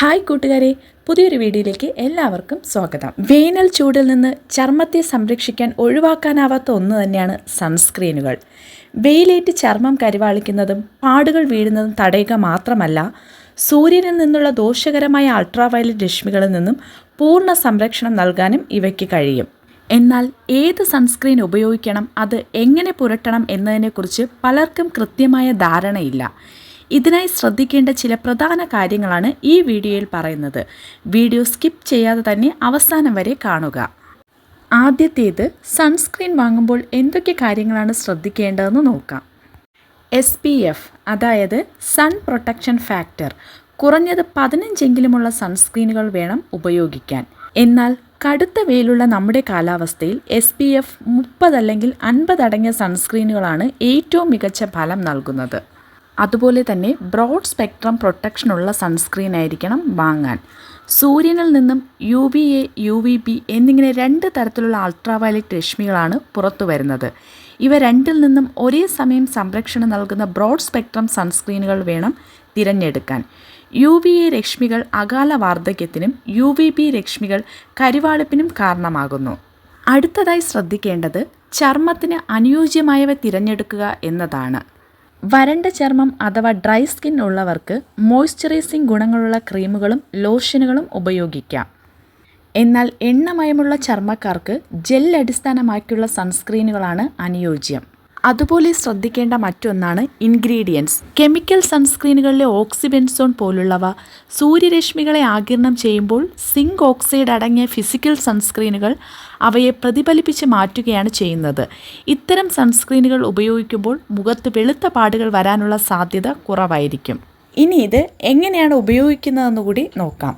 Hi കൂട്ടുകാരെ, പുതിയൊരു വീഡിയോയിലേക്ക് എല്ലാവർക്കും സ്വാഗതം. വേനൽ ചൂടിൽ നിന്ന് ചർമ്മത്തെ സംരക്ഷിക്കാൻ ഒഴിവാക്കാനാവാത്ത ഒന്ന് തന്നെയാണ് സൺസ്ക്രീനുകൾ. വെയിലേറ്റ് ചർമ്മം കരിവാളിക്കുന്നതും പാടുകൾ വീഴുന്നതും തടയുക മാത്രമല്ല, സൂര്യനിൽ നിന്നുള്ള ദോഷകരമായ അൾട്രാവയലറ്റ് രശ്മികളിൽ നിന്നും പൂർണ്ണ സംരക്ഷണം നൽകാനും ഇവയ്ക്ക് കഴിയും. എന്നാൽ ഏത് സൺസ്ക്രീൻ ഉപയോഗിക്കണം, അത് എങ്ങനെ പുരട്ടണം എന്നതിനെക്കുറിച്ച് പലർക്കും കൃത്യമായ ധാരണയില്ല. ഇതിനായി ശ്രദ്ധിക്കേണ്ട ചില പ്രധാന കാര്യങ്ങളാണ് ഈ വീഡിയോയിൽ പറയുന്നത്. വീഡിയോ സ്കിപ്പ് ചെയ്യാതെ തന്നെ അവസാനം വരെ കാണുക. ആദ്യത്തേത്, സൺസ്ക്രീൻ വാങ്ങുമ്പോൾ എന്തൊക്കെ കാര്യങ്ങളാണ് ശ്രദ്ധിക്കേണ്ടതെന്ന് നോക്കാം. SPF അതായത് സൺ പ്രൊട്ടക്ഷൻ ഫാക്ടർ കുറഞ്ഞത് 15 സൺസ്ക്രീനുകൾ വേണം ഉപയോഗിക്കാൻ. എന്നാൽ കടുത്ത വെയിലുള്ള നമ്മുടെ കാലാവസ്ഥയിൽ SPF 30 അല്ലെങ്കിൽ 50 അടങ്ങിയ സൺസ്ക്രീനുകളാണ് ഏറ്റവും മികച്ച ഫലം നൽകുന്നത്. അതുപോലെ തന്നെ ബ്രോഡ് സ്പെക്ട്രം പ്രൊട്ടക്ഷനുള്ള സൺസ്ക്രീൻ ആയിരിക്കണം വാങ്ങാൻ. സൂര്യനിൽ നിന്നും UVA, UVB എന്നിങ്ങനെ 2 തരത്തിലുള്ള അൾട്രാവയലറ്റ് രശ്മികളാണ് പുറത്തു വരുന്നത്. ഇവ രണ്ടിൽ നിന്നും ഒരേ സമയം സംരക്ഷണം നൽകുന്ന ബ്രോഡ് സ്പെക്ട്രം സൺസ്ക്രീനുകൾ വേണം തിരഞ്ഞെടുക്കാൻ. UVA രശ്മികൾ അകാല വാർദ്ധക്യത്തിനും UVB രശ്മികൾ കരിവാളിപ്പിനും കാരണമാകുന്നു. അടുത്തതായി ശ്രദ്ധിക്കേണ്ടത് ചർമ്മത്തിന് അനുയോജ്യമായവ തിരഞ്ഞെടുക്കുക എന്നതാണ്. വരണ്ട ചർമ്മം അഥവാ ഡ്രൈ സ്കിൻ ഉള്ളവർക്ക് മോയ്സ്ചറൈസിംഗ് ഗുണങ്ങളുള്ള ക്രീമുകളും ലോഷനുകളും ഉപയോഗിക്കാം. എന്നാൽ എണ്ണമയമുള്ള ചർമ്മക്കാർക്ക് ജെൽ അടിസ്ഥാനമാക്കിയുള്ള സൺസ്ക്രീനുകളാണ് അനുയോജ്യം. അതുപോലെ ശ്രദ്ധിക്കേണ്ട മറ്റൊന്നാണ് ഇൻഗ്രീഡിയൻസ്. കെമിക്കൽ സൺസ്ക്രീനുകളിലെ ഓക്സിബെൻസോൺ പോലുള്ളവ സൂര്യരശ്മികളെ ആഗിരണം ചെയ്യുമ്പോൾ സിങ്ക് ഓക്സൈഡ് അടങ്ങിയ ഫിസിക്കൽ സൺസ്ക്രീനുകൾ അവയെ പ്രതിഫലിപ്പിച്ച് മാറ്റുകയാണ് ചെയ്യുന്നത്. ഇത്തരം സൺസ്ക്രീനുകൾ ഉപയോഗിക്കുമ്പോൾ മുഖത്ത് വെളുത്ത പാടുകൾ വരാനുള്ള സാധ്യത കുറവായിരിക്കും. ഇനി ഇത് എങ്ങനെയാണ് ഉപയോഗിക്കുന്നതെന്ന് കൂടി നോക്കാം.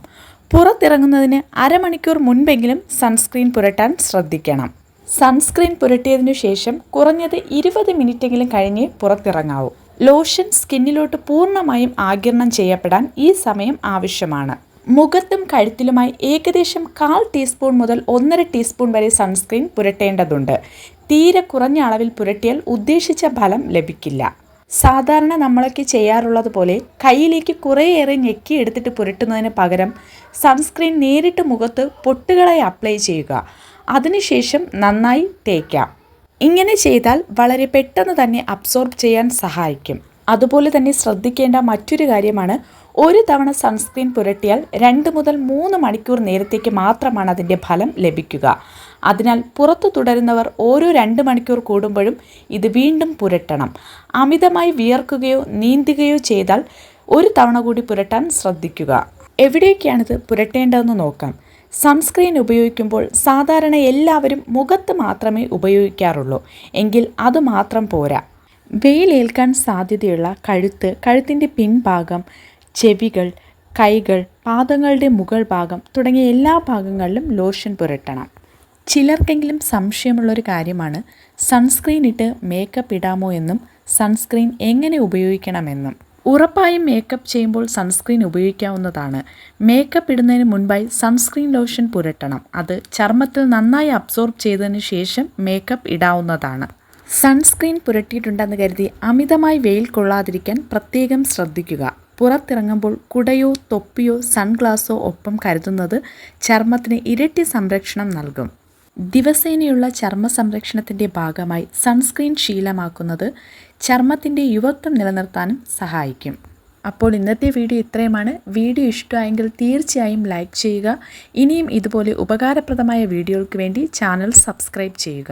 പുറത്തിറങ്ങുന്നതിന് അരമണിക്കൂർ മുൻപെങ്കിലും സൺസ്ക്രീൻ പുരട്ടാൻ ശ്രദ്ധിക്കണം. സൺസ്ക്രീൻ പുരട്ടിയതിനു ശേഷം കുറഞ്ഞത് 20 മിനിറ്റെങ്കിലും കഴിഞ്ഞ് പുറത്തിറങ്ങാവൂ. ലോഷൻ സ്കിന്നിലോട്ട് പൂർണ്ണമായും ആഗിരണം ചെയ്യപ്പെടാൻ ഈ സമയം ആവശ്യമാണ്. മുഖത്തും കഴുത്തിലുമായി ഏകദേശം 1/4 ടീസ്പൂൺ മുതൽ 1.5 ടീസ്പൂൺ വരെ സൺസ്ക്രീൻ പുരട്ടേണ്ടതുണ്ട്. തീരെ കുറഞ്ഞ അളവിൽ പുരട്ടിയാൽ ഉദ്ദേശിച്ച ഫലം ലഭിക്കില്ല. സാധാരണ നമ്മളൊക്കെ ചെയ്യാറുള്ളത് പോലെ കയ്യിലേക്ക് കുറേയേറെ ഞെക്കി എടുത്തിട്ട് പുരട്ടുന്നതിന് പകരം സൺസ്ക്രീൻ നേരിട്ട് മുഖത്ത് പൊട്ടുകളായി അപ്ലൈ ചെയ്യുക. അതിനുശേഷം നന്നായി തേക്കാം. ഇങ്ങനെ ചെയ്താൽ വളരെ പെട്ടെന്ന് തന്നെ അബ്സോർബ് ചെയ്യാൻ സഹായിക്കും. അതുപോലെ തന്നെ ശ്രദ്ധിക്കേണ്ട മറ്റൊരു കാര്യമാണ്, ഒരു തവണ സൺസ്ക്രീൻ പുരട്ടിയാൽ 2 മുതൽ 3 മണിക്കൂർ നേരത്തേക്ക് മാത്രമാണ് അതിൻ്റെ ഫലം ലഭിക്കുക. അതിനാൽ പുറത്തു തുടരുന്നവർ ഓരോ 2 മണിക്കൂർ കൂടുമ്പോഴും ഇത് വീണ്ടും പുരട്ടണം. അമിതമായി വിയർക്കുകയോ നീന്തുകയോ ചെയ്താൽ ഒരു തവണ കൂടി പുരട്ടാൻ ശ്രദ്ധിക്കുക. എവിടെയൊക്കെയാണിത് പുരട്ടേണ്ടതെന്ന് നോക്കാം. സൺസ്ക്രീൻ ഉപയോഗിക്കുമ്പോൾ സാധാരണ എല്ലാവരും മുഖത്ത് മാത്രമേ ഉപയോഗിക്കാറുള്ളൂ. എങ്കിൽ അതുമാത്രം പോരാ. വെയിലേൽക്കാൻ സാധ്യതയുള്ള കഴുത്ത്, കഴുത്തിൻ്റെ പിൻഭാഗം, ചെവികൾ, കൈകൾ, പാദങ്ങളുടെ മുകൾ ഭാഗം തുടങ്ങിയ എല്ലാ ഭാഗങ്ങളിലും ലോഷൻ പുരട്ടണം. ചിലർക്കെങ്കിലും സംശയമുള്ളൊരു കാര്യമാണ് സൺസ്ക്രീൻ ഇട്ട് മേക്കപ്പ് ഇടാമോ എന്നും സൺസ്ക്രീൻ എങ്ങനെ ഉപയോഗിക്കണമെന്നും. ഉറപ്പായും മേക്കപ്പ് ചെയ്യുമ്പോൾ സൺസ്ക്രീൻ ഉപയോഗിക്കാവുന്നതാണ്. മേക്കപ്പ് ഇടുന്നതിന് മുൻപായി സൺസ്ക്രീൻ ലോഷൻ പുരട്ടണം. അത് ചർമ്മത്തിൽ നന്നായി അബ്സോർബ് ചെയ്തതിന് ശേഷം മേക്കപ്പ് ഇടാവുന്നതാണ്. സൺസ്ക്രീൻ പുരട്ടിയിട്ടുണ്ടെന്ന് കരുതി അമിതമായി വെയിൽ കൊള്ളാതിരിക്കാൻ പ്രത്യേകം ശ്രദ്ധിക്കുക. പുറത്തിറങ്ങുമ്പോൾ കുടയോ തൊപ്പിയോ സൺഗ്ലാസോ ഒപ്പം കരുതുന്നത് ചർമ്മത്തിന് ഇരട്ടി സംരക്ഷണം നൽകും. ദിവസേനയുള്ള ചർമ്മ സംരക്ഷണത്തിൻ്റെ ഭാഗമായി സൺസ്ക്രീൻ ശീലമാക്കുന്നത് ചർമ്മത്തിൻ്റെ യുവത്വം നിലനിർത്താനും സഹായിക്കും. അപ്പോൾ ഇന്നത്തെ വീഡിയോ ഇത്രയുമാണ്. വീഡിയോ ഇഷ്ടമായെങ്കിൽ തീർച്ചയായും ലൈക്ക് ചെയ്യുക. ഇനിയും ഇതുപോലെ ഉപകാരപ്രദമായ വീഡിയോകൾക്ക് വേണ്ടി ചാനൽ സബ്സ്ക്രൈബ് ചെയ്യുക.